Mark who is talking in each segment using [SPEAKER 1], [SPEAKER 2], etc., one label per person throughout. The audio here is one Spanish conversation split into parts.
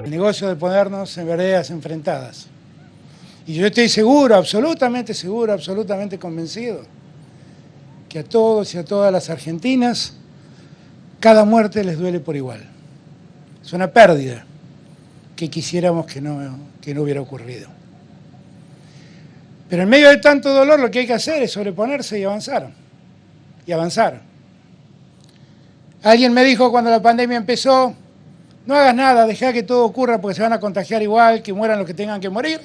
[SPEAKER 1] El negocio de ponernos en veredas enfrentadas. Y yo estoy seguro, absolutamente convencido, que a todos y a todas las argentinas, cada muerte les duele por igual. Es una pérdida que quisiéramos que no hubiera ocurrido. Pero en medio de tanto dolor lo que hay que hacer es sobreponerse y avanzar. Y avanzar. Alguien me dijo cuando la pandemia empezó, no hagas nada, dejá que todo ocurra porque se van a contagiar igual, que mueran los que tengan que morir.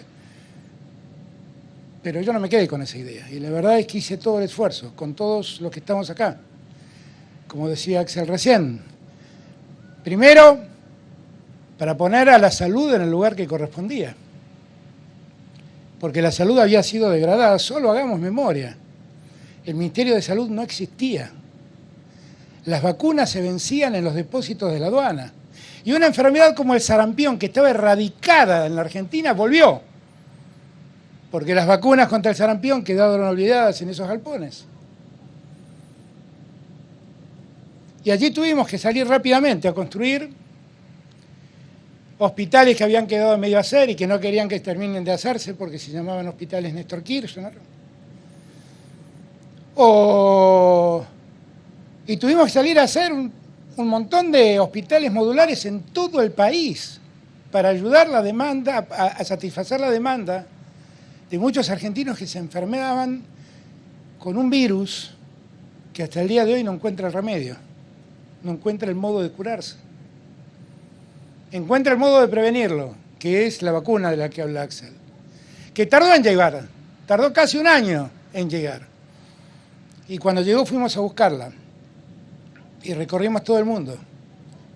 [SPEAKER 1] Pero yo no me quedé con esa idea. Y la verdad es que hice todo el esfuerzo, con todos los que estamos acá. Como decía Axel recién. Primero, para poner a la salud en el lugar que correspondía. Porque la salud había sido degradada. Solo hagamos memoria. El Ministerio de Salud no existía. Las vacunas se vencían en los depósitos de la aduana. Y una enfermedad como el sarampión, que estaba erradicada en la Argentina, volvió. Porque las vacunas contra el sarampión quedaron olvidadas en esos galpones. Y allí tuvimos que salir rápidamente a construir hospitales que habían quedado a medio hacer y que no querían que terminen de hacerse porque se llamaban hospitales Néstor Kirchner. Y tuvimos que salir a hacer un montón de hospitales modulares en todo el país para ayudar la demanda, a satisfacer la demanda de muchos argentinos que se enfermaban con un virus que hasta el día de hoy no encuentra el remedio, no encuentra el modo de curarse. Encuentra el modo de prevenirlo, que es la vacuna de la que habla Axel, que tardó en llegar, tardó casi un año en llegar. Y cuando llegó fuimos a buscarla y recorrimos todo el mundo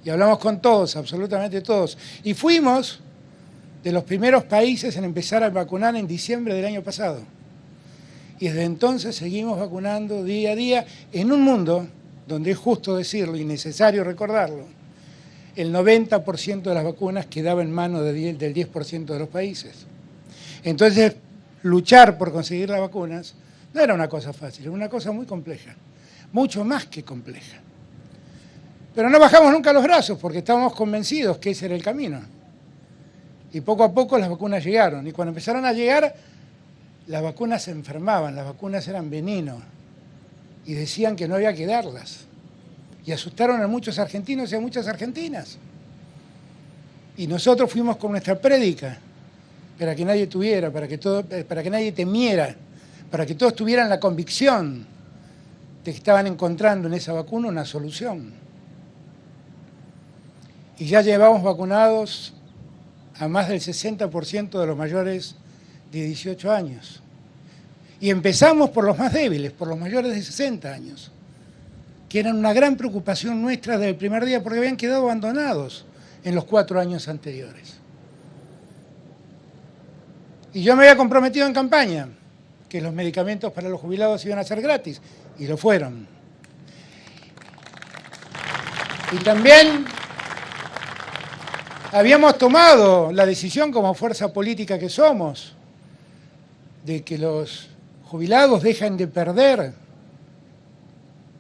[SPEAKER 1] y hablamos con todos, absolutamente todos. Y fuimos de los primeros países en empezar a vacunar en diciembre del año pasado. Y desde entonces seguimos vacunando día a día en un mundo donde es justo decirlo y necesario recordarlo, el 90% de las vacunas quedaba en manos del 10% de los países. Entonces, luchar por conseguir las vacunas no era una cosa fácil, era una cosa muy compleja, mucho más que compleja. Pero no bajamos nunca los brazos porque estábamos convencidos que ese era el camino. Y poco a poco las vacunas llegaron. Y cuando empezaron a llegar, las vacunas se enfermaban, las vacunas eran veneno. Y decían que no había que darlas. Y asustaron a muchos argentinos y a muchas argentinas. Y nosotros fuimos con nuestra prédica para que nadie tuviera, para que nadie temiera, para que todos tuvieran la convicción de que estaban encontrando en esa vacuna una solución. Y ya llevamos vacunados a más del 60% de los mayores de 18 años. Y empezamos por los más débiles, por los mayores de 60 años, que eran una gran preocupación nuestra desde el primer día porque habían quedado abandonados en los 4 años anteriores. Y yo me había comprometido en campaña que los medicamentos para los jubilados iban a ser gratis, y lo fueron. Y también habíamos tomado la decisión como fuerza política que somos de que los jubilados dejen de perder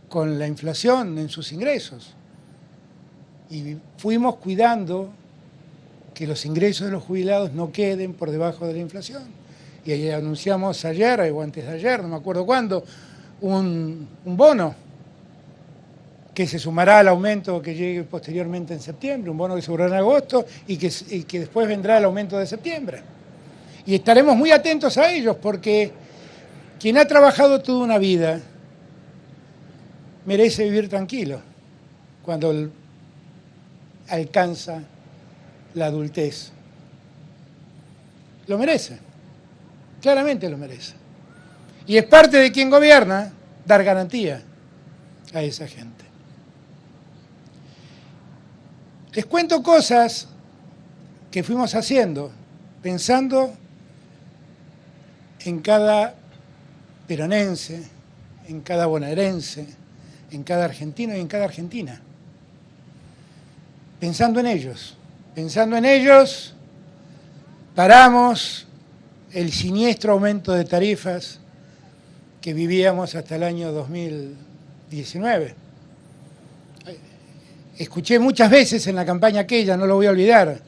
[SPEAKER 1] con la inflación en sus ingresos. Y fuimos cuidando que los ingresos de los jubilados no queden por debajo de la inflación. Y ahí anunciamos ayer, o antes de ayer, no me acuerdo cuándo, un bono que se sumará al aumento que llegue posteriormente en septiembre, un bono que se cobrará en agosto y que después vendrá el aumento de septiembre. Y estaremos muy atentos a ellos porque quien ha trabajado toda una vida merece vivir tranquilo cuando alcanza la adultez. Lo merece, claramente lo merece. Y es parte de quien gobierna dar garantía a esa gente. Les cuento cosas que fuimos haciendo, pensando en cada peronense, en cada bonaerense, en cada argentino y en cada argentina. Pensando en ellos, paramos el siniestro aumento de tarifas que vivíamos hasta el año 2019. Escuché muchas veces en la campaña aquella, no lo voy a olvidar,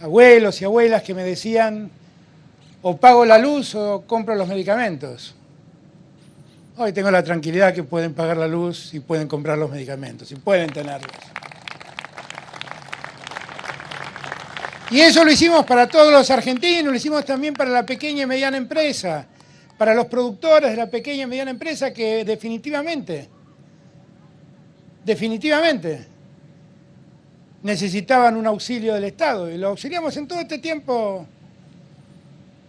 [SPEAKER 1] abuelos y abuelas que me decían, o pago la luz o compro los medicamentos. Hoy tengo la tranquilidad que pueden pagar la luz y pueden comprar los medicamentos, y pueden tenerlos. Y eso lo hicimos para todos los argentinos, lo hicimos también para la pequeña y mediana empresa, para los productores de la pequeña y mediana empresa que definitivamente necesitaban un auxilio del Estado, y lo auxiliamos en todo este tiempo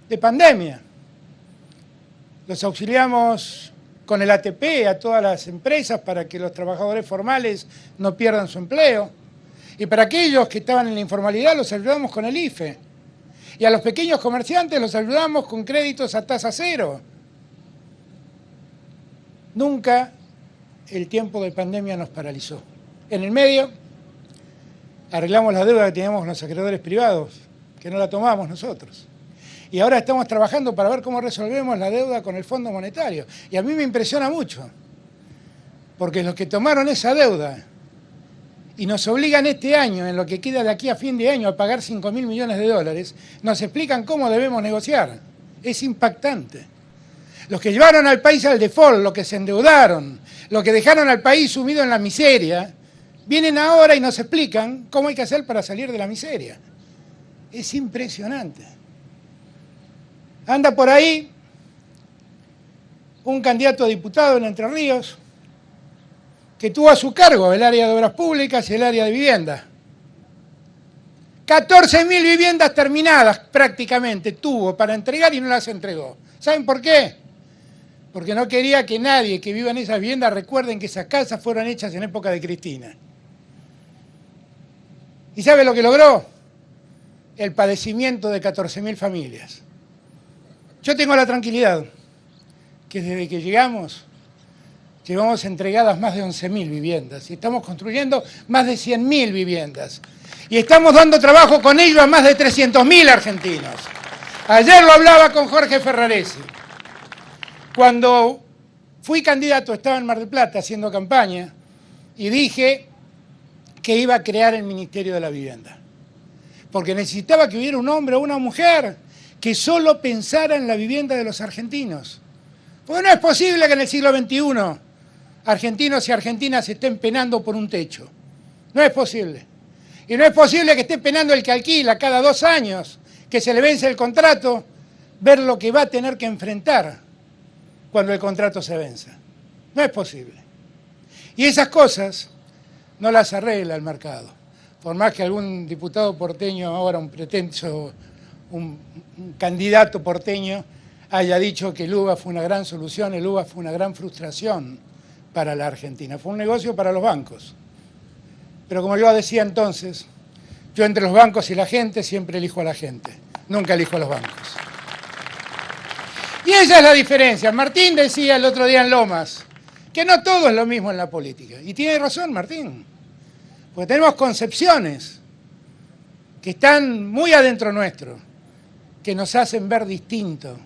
[SPEAKER 1] de pandemia. Los auxiliamos con el ATP a todas las empresas para que los trabajadores formales no pierdan su empleo. Y para aquellos que estaban en la informalidad los ayudamos con el IFE. Y a los pequeños comerciantes los ayudamos con créditos a tasa cero. Nunca el tiempo de pandemia nos paralizó. En el medio arreglamos la deuda que teníamos con los acreedores privados, que no la tomamos nosotros. Y ahora estamos trabajando para ver cómo resolvemos la deuda con el Fondo Monetario. Y a mí me impresiona mucho, porque los que tomaron esa deuda y nos obligan este año, en lo que queda de aquí a fin de año, a pagar 5.000 millones de dólares, nos explican cómo debemos negociar. Es impactante. Los que llevaron al país al default, los que se endeudaron, los que dejaron al país sumido en la miseria, vienen ahora y nos explican cómo hay que hacer para salir de la miseria. Es impresionante. Anda por ahí un candidato a diputado en Entre Ríos que tuvo a su cargo el área de obras públicas y el área de vivienda. 14.000 viviendas terminadas prácticamente tuvo para entregar y no las entregó. ¿Saben por qué? Porque no quería que nadie que viva en esas viviendas recuerden que esas casas fueron hechas en época de Cristina. ¿Y sabe lo que logró? El padecimiento de 14.000 familias. Yo tengo la tranquilidad que desde que llegamos, llevamos entregadas más de 11.000 viviendas y estamos construyendo más de 100.000 viviendas. Y estamos dando trabajo con ello a más de 300.000 argentinos. Ayer lo hablaba con Jorge Ferraresi. Cuando fui candidato, estaba en Mar del Plata haciendo campaña y dije que iba a crear el Ministerio de la Vivienda. Porque necesitaba que hubiera un hombre o una mujer que solo pensara en la vivienda de los argentinos. Porque no es posible que en el siglo XXI argentinos y argentinas estén penando por un techo. No es posible. Y no es posible que esté penando el que alquila cada 2 años, que se le vence el contrato, ver lo que va a tener que enfrentar cuando el contrato se venza. No es posible. Y esas cosas no las arregla el mercado. Por más que algún diputado porteño, ahora un pretenso, un candidato porteño, haya dicho que el UBA fue una gran solución, el UBA fue una gran frustración para la Argentina. Fue un negocio para los bancos. Pero como yo decía entonces, yo entre los bancos y la gente siempre elijo a la gente, nunca elijo a los bancos. Y esa es la diferencia. Martín decía el otro día en Lomas que no todo es lo mismo en la política. Y tiene razón Martín, porque tenemos concepciones que están muy adentro nuestro, que nos hacen ver distinto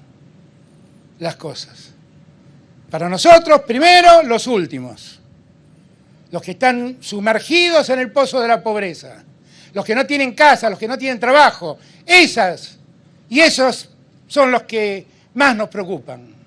[SPEAKER 1] las cosas. Para nosotros, primero, los últimos. Los que están sumergidos en el pozo de la pobreza. Los que no tienen casa, los que no tienen trabajo. Esas y esos son los que más nos preocupan.